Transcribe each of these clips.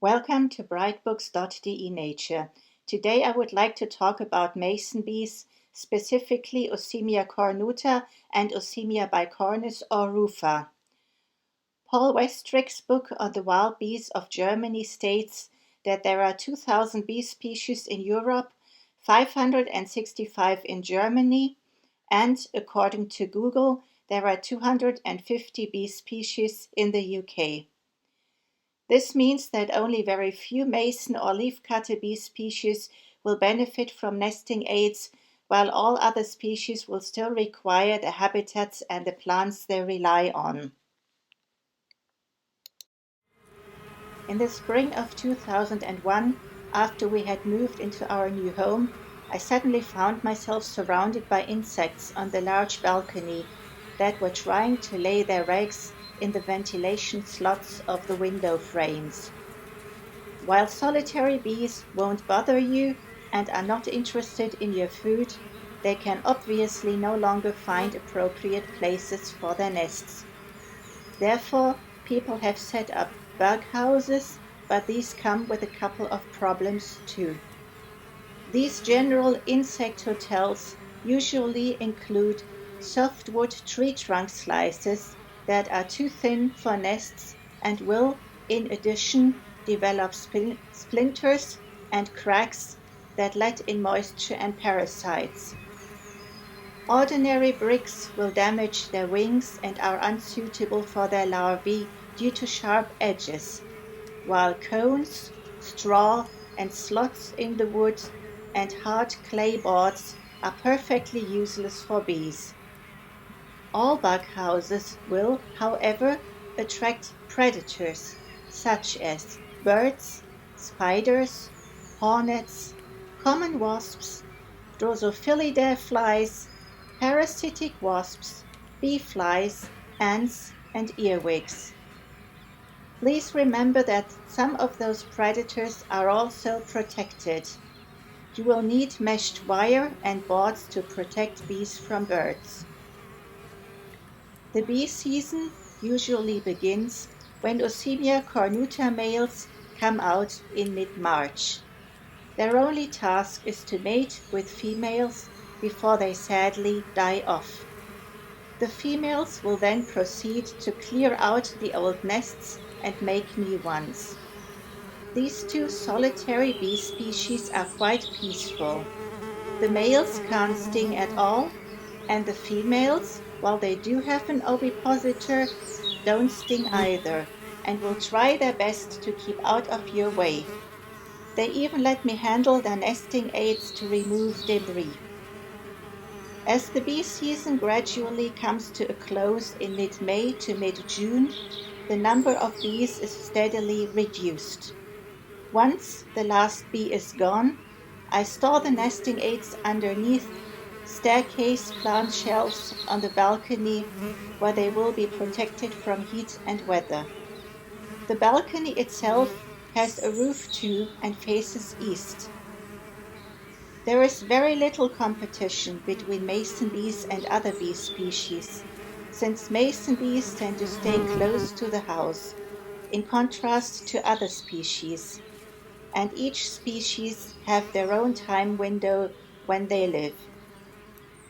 Welcome to brightbooks.de Nature. Today I would like to talk about mason bees, specifically Osmia cornuta and Osmia bicornis or rufa. Paul Westrick's book on the wild bees of Germany states that there are 2,000 bee species in Europe, 565 in Germany, and according to Google, there are 250 bee species in the UK. This means that only very few mason or leafcutter bee species will benefit from nesting aids, while all other species will still require the habitats and the plants they rely on. In the spring of 2001, after we had moved into our new home, I suddenly found myself surrounded by insects on the large balcony that were trying to lay their eggs in the ventilation slots of the window frames. While solitary bees won't bother you and are not interested in your food, they can obviously no longer find appropriate places for their nests. Therefore, people have set up bug houses, but these come with a couple of problems too. These general insect hotels usually include softwood tree trunk slices that are too thin for nests and will, in addition, develop splinters and cracks that let in moisture and parasites. Ordinary bricks will damage their wings and are unsuitable for their larvae due to sharp edges, while cones, straw, and slots in the wood and hard clay boards are perfectly useless for bees. All bug houses will, however, attract predators such as birds, spiders, hornets, common wasps, Drosophilidae flies, parasitic wasps, bee flies, ants, and earwigs. Please remember that some of those predators are also protected. You will need meshed wire and boards to protect bees from birds. The bee season usually begins when Osmia cornuta males come out in mid-March. Their only task is to mate with females before they sadly die off. The females will then proceed to clear out the old nests and make new ones. These two solitary bee species are quite peaceful. The males can't sting at all, and the females, while they do have an ovipositor, don't sting either, and will try their best to keep out of your way. They even let me handle their nesting aids to remove debris. As the bee season gradually comes to a close in mid-May to mid-June, the number of bees is steadily reduced. Once the last bee is gone, I store the nesting aids underneath staircase plant shelves on the balcony where they will be protected from heat and weather. The balcony itself has a roof too and faces east. There is very little competition between mason bees and other bee species, since mason bees tend to stay close to the house, in contrast to other species, and each species have their own time window when they live.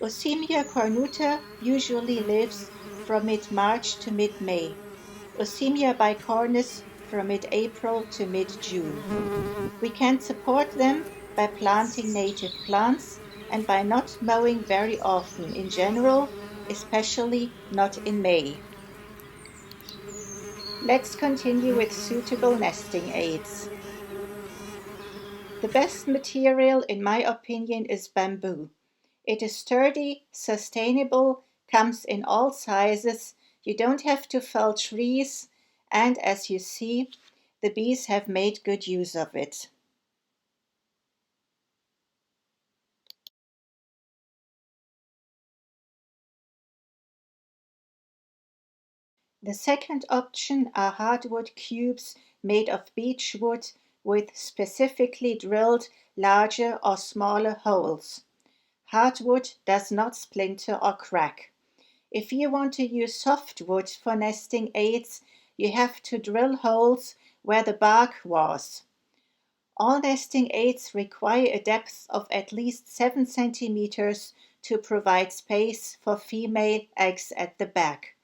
Osmia cornuta usually lives from mid-March to mid-May, Osmia bicornis from mid-April to mid-June. We can support them by planting native plants and by not mowing very often in general, especially not in May. Let's continue with suitable nesting aids. The best material, in my opinion, is bamboo. It is sturdy, sustainable, comes in all sizes, you don't have to fell trees, and as you see, the bees have made good use of it. The second option are hardwood cubes made of beech wood with specifically drilled larger or smaller holes. Hardwood does not splinter or crack. If you want to use softwood for nesting aids, you have to drill holes where the bark was. All nesting aids require a depth of at least 7 centimeters to provide space for female eggs at the back.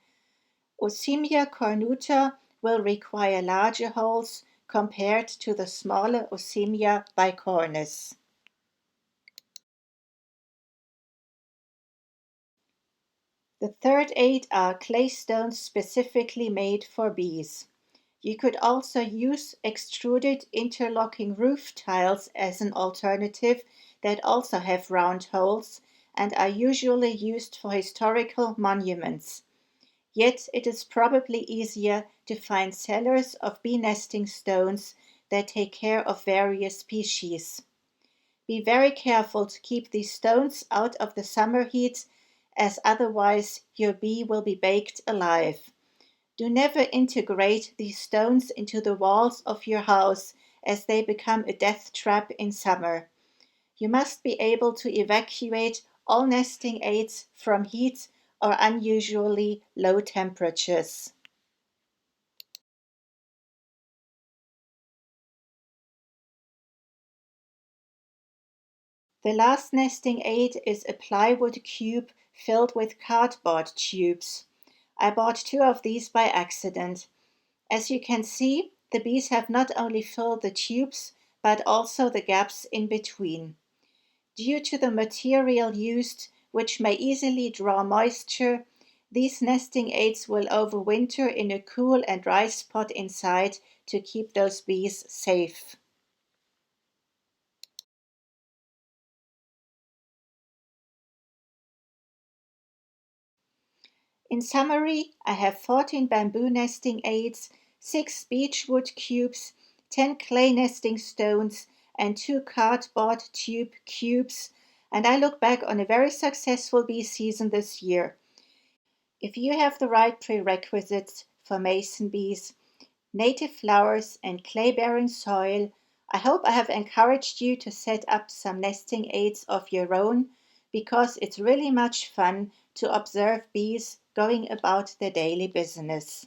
Osimia cornuta will require larger holes compared to the smaller Osimia bicornis. The third aid are clay stones specifically made for bees. You could also use extruded interlocking roof tiles as an alternative that also have round holes and are usually used for historical monuments. Yet it is probably easier to find sellers of bee nesting stones that take care of various species. Be very careful to keep these stones out of the summer heat, as otherwise your bee will be baked alive. Do never integrate these stones into the walls of your house, as they become a death trap in summer. You must be able to evacuate all nesting aids from heat or unusually low temperatures. The last nesting aid is a plywood cube filled with cardboard tubes. I bought 2 of these by accident. As you can see, the bees have not only filled the tubes, but also the gaps in between. Due to the material used, which may easily draw moisture, these nesting aids will overwinter in a cool and dry spot inside to keep those bees safe. In summary, I have 14 bamboo nesting aids, 6 beechwood cubes, 10 clay nesting stones, and 2 cardboard tube cubes, and I look back on a very successful bee season this year. If you have the right prerequisites for mason bees, native flowers, and clay-bearing soil, I hope I have encouraged you to set up some nesting aids of your own, because it's really much fun to observe bees going about their daily business.